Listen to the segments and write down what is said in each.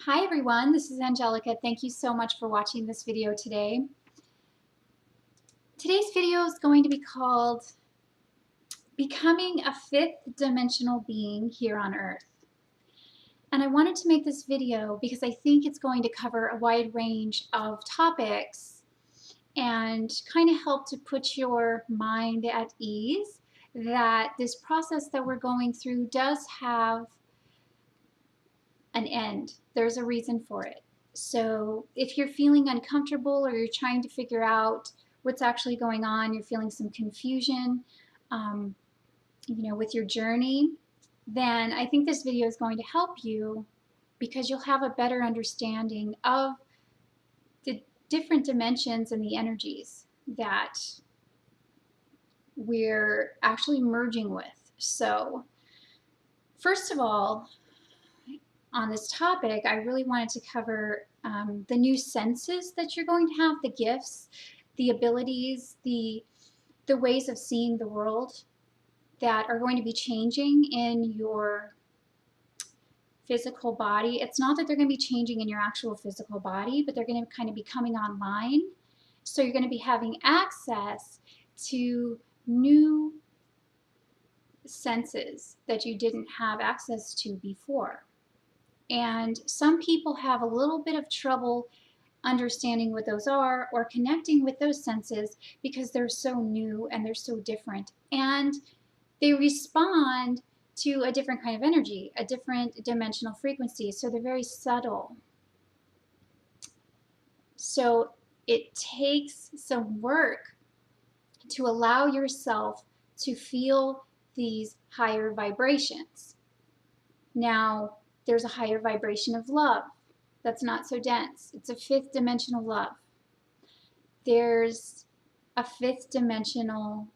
Hi everyone, this is Angelica. Thank you so much for watching this video today. Today's video is going to be called Becoming a Fifth Dimensional Being Here on Earth. And I wanted to make this video because I think it's going to cover a wide range of topics and kind of help to put your mind at ease that this process that we're going through does have an end. There's a reason for it. So if you're feeling uncomfortable or you're trying to figure out what's actually going on, you're feeling some confusion, with your journey, then I think this video is going to help you because you'll have a better understanding of the different dimensions and the energies that we're actually merging with. So first of all, on this topic, I really wanted to cover the new senses that you're going to have, the gifts, the abilities, the ways of seeing the world that are going to be changing in your physical body. It's not that they're going to be changing in your actual physical body, but they're going to kind of be coming online. So you're going to be having access to new senses that you didn't have access to before. And some people have a little bit of trouble understanding what those are or connecting with those senses because they're so new and they're so different. And they respond to a different kind of energy, a different dimensional frequency. So they're very subtle. So it takes some work to allow yourself to feel these higher vibrations. Now, there's a higher vibration of love that's not so dense. It's a fifth dimensional love. There's a fifth dimensional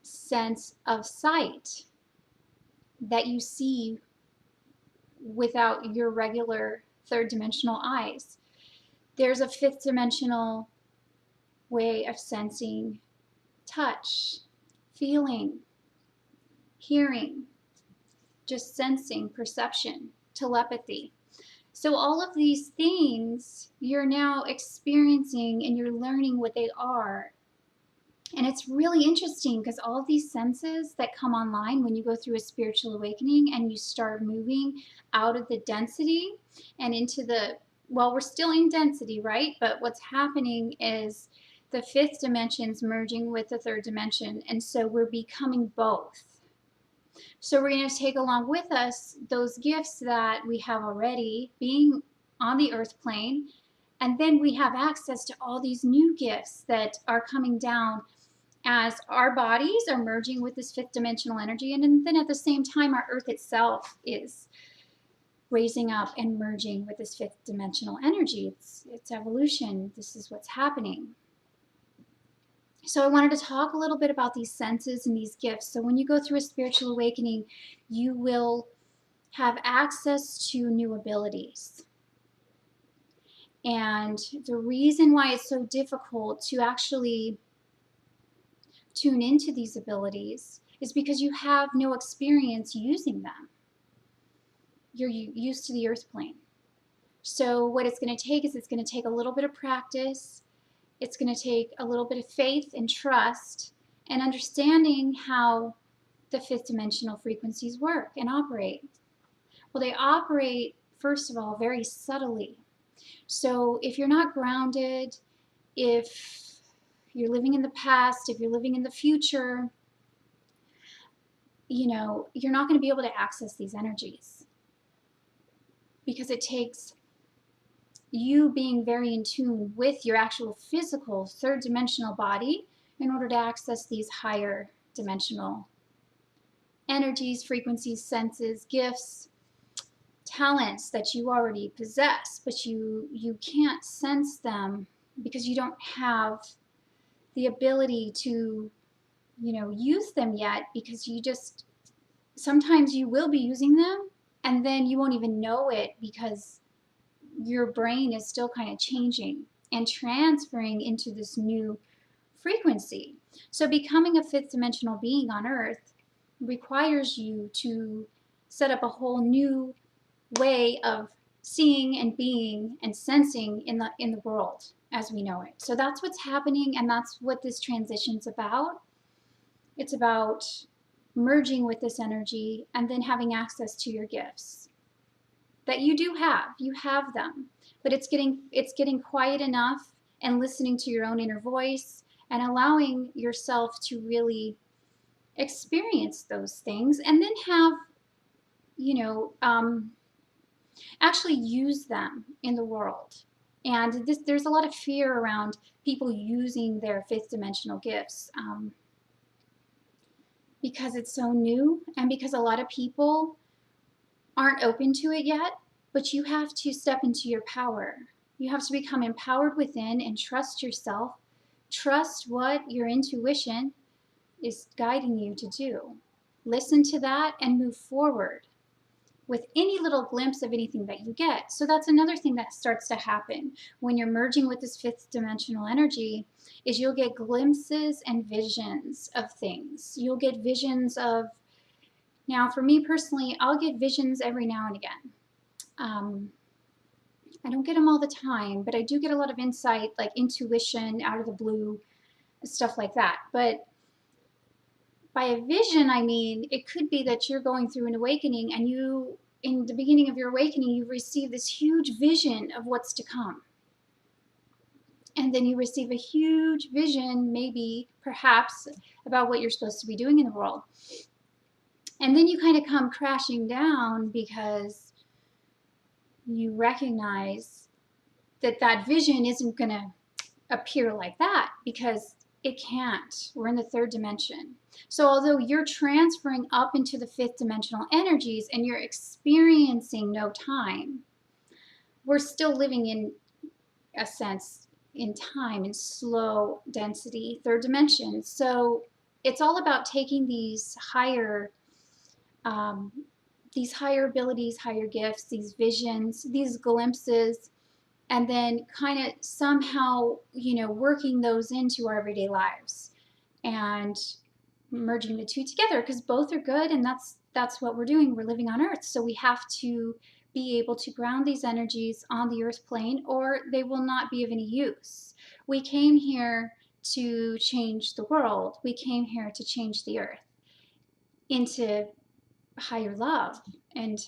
sense of sight that you see without your regular third dimensional eyes. There's a fifth dimensional way of sensing touch, feeling, hearing, just sensing, perception, telepathy. So all of these things you're now experiencing and you're learning what they are. And it's really interesting because all of these senses that come online when you go through a spiritual awakening and you start moving out of the density and into the, well, we're still in density, right? But what's happening is the fifth dimension's merging with the third dimension. And so we're becoming both. So we're going to take along with us those gifts that we have already being on the earth plane. And then we have access to all these new gifts that are coming down as our bodies are merging with this fifth dimensional energy. And then at the same time, our earth itself is raising up and merging with this fifth dimensional energy. It's evolution. This is what's happening. So I wanted to talk a little bit about these senses and these gifts. So when you go through a spiritual awakening, you will have access to new abilities. And the reason why it's so difficult to actually tune into these abilities is because you have no experience using them. You're used to the earth plane. So what it's going to take is it's going to take a little bit of practice. It's going to take a little bit of faith and trust and understanding how the fifth dimensional frequencies work and operate. Well, they operate, first of all, very subtly. So if you're not grounded, if you're living in the past, if you're living in the future, you're not going to be able to access these energies because it takes you being very in tune with your actual physical third dimensional body in order to access these higher dimensional energies, frequencies, senses, gifts, talents that you already possess, but you can't sense them because you don't have the ability to use them yet, because sometimes you will be using them and then you won't even know it because your brain is still kind of changing and transferring into this new frequency. So becoming a fifth dimensional being on earth requires you to set up a whole new way of seeing and being and sensing in the world as we know it. So that's what's happening, and that's what this transition's about. It's about merging with this energy and then having access to your gifts that you do have. You have them, but it's getting quiet enough and listening to your own inner voice and allowing yourself to really experience those things, and then have, you know, actually use them in the world. And there's a lot of fear around people using their fifth dimensional gifts, because it's so new and because a lot of people aren't open to it yet. But you have to step into your power. You have to become empowered within and trust yourself. Trust what your intuition is guiding you to do. Listen to that and move forward with any little glimpse of anything that you get. So that's another thing that starts to happen when you're merging with this fifth dimensional energy, is you'll get glimpses and visions of things. You'll get visions of, now for me personally, I'll get visions every now and again. I don't get them all the time, but I do get a lot of insight, like intuition out of the blue, stuff like that. But by a vision, I mean, it could be that you're going through an awakening, and you, in the beginning of your awakening, you receive this huge vision of what's to come. And then you receive a huge vision, maybe, perhaps, about what you're supposed to be doing in the world. And then you kind of come crashing down because you recognize that that vision isn't going to appear like that, because it can't. We're in the third dimension. So although you're transferring up into the fifth dimensional energies and you're experiencing no time, we're still living in a sense in time, in slow density, third dimension. So it's all about taking these higher abilities, higher gifts, these visions, these glimpses, and then kind of somehow, you know, working those into our everyday lives and merging the two together, because both are good, and that's what we're doing. We're living on Earth, so we have to be able to ground these energies on the Earth plane, or they will not be of any use. We came here to change the world. We came here to change the Earth into higher love and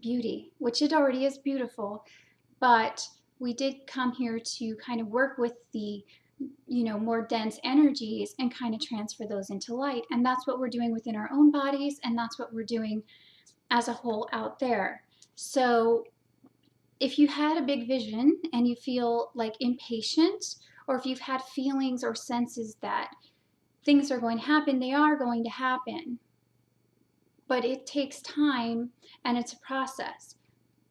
beauty, which it already is beautiful. But we did come here to kind of work with the, you know, more dense energies and kind of transfer those into light. And that's what we're doing within our own bodies, and that's what we're doing as a whole out there. So if you had a big vision and you feel like impatient, or if you've had feelings or senses that things are going to happen, they are going to happen. But it takes time, and it's a process.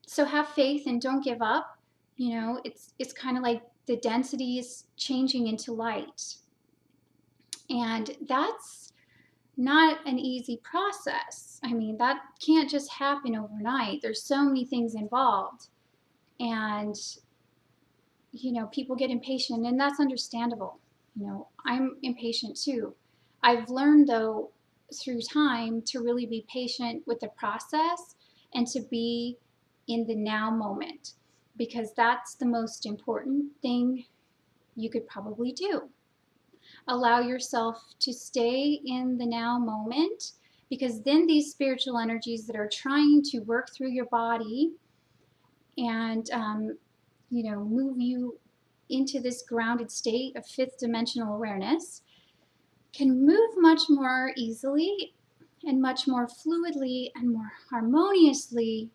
So have faith and don't give up. You know, it's kind of like the density is changing into light. And that's not an easy process. I mean, that can't just happen overnight. There's so many things involved. And, you know, people get impatient, and that's understandable. You know, I'm impatient too. I've learned, though, through time to really be patient with the process and to be in the now moment, because that's the most important thing you could probably do. Allow yourself to stay in the now moment, because then these spiritual energies that are trying to work through your body and you know, move you into this grounded state of fifth dimensional awareness can move much more easily and much more fluidly and more harmoniously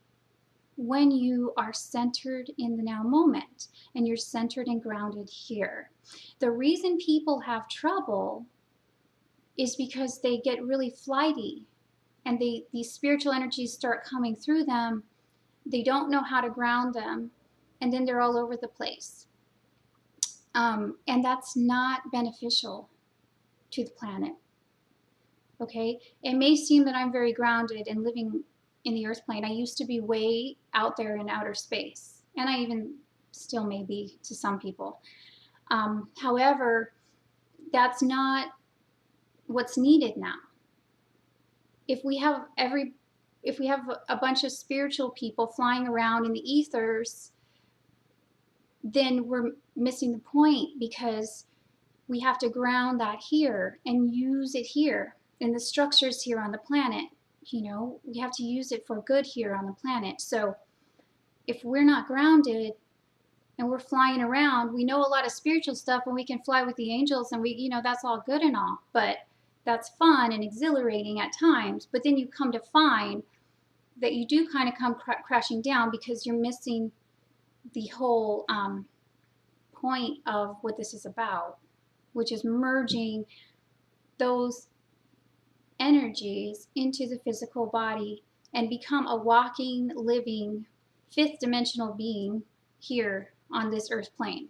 when you are centered in the now moment and you're centered and grounded here. The reason people have trouble is because they get really flighty, and these spiritual energies start coming through them. They don't know how to ground them, and then they're all over the place. And that's not beneficial to the planet. Okay? It may seem that I'm very grounded and living in the earth plane. I used to be way out there in outer space, and I even still may be to some people. However, that's not what's needed now. If we have if we have a bunch of spiritual people flying around in the ethers, then we're missing the point, because we have to ground that here and use it here in the structures here on the planet. You know, we have to use it for good here on the planet. So if we're not grounded and we're flying around, we know a lot of spiritual stuff and we can fly with the angels, and we, you know, that's all good and all, but that's fun and exhilarating at times. But then you come to find that you do kind of come crashing down, because you're missing the whole point of what this is about, which is merging those energies into the physical body and become a walking, living, fifth dimensional being here on this earth plane.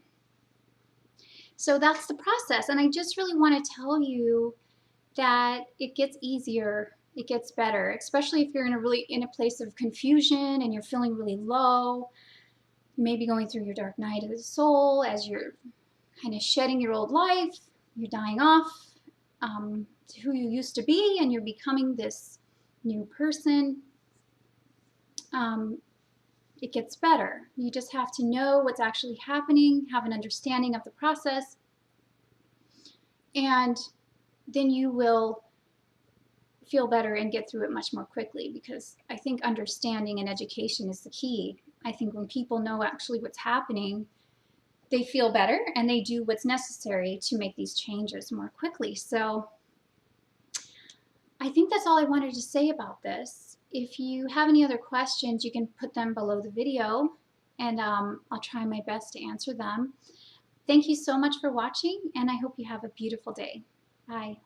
So that's the process. And I just really want to tell you that it gets easier, it gets better, especially if you're in a place of confusion and you're feeling really low. You may be going through your dark night of the soul as you're kind of shedding your old life, you're dying off to who you used to be, and you're becoming this new person. It gets better. You just have to know what's actually happening, have an understanding of the process, and then you will feel better and get through it much more quickly, because I think understanding and education is the key. I think when people know actually what's happening, they feel better and they do what's necessary to make these changes more quickly. So I think that's all I wanted to say about this. If you have any other questions, you can put them below the video, and I'll try my best to answer them. Thank you so much for watching, and I hope you have a beautiful day. Bye.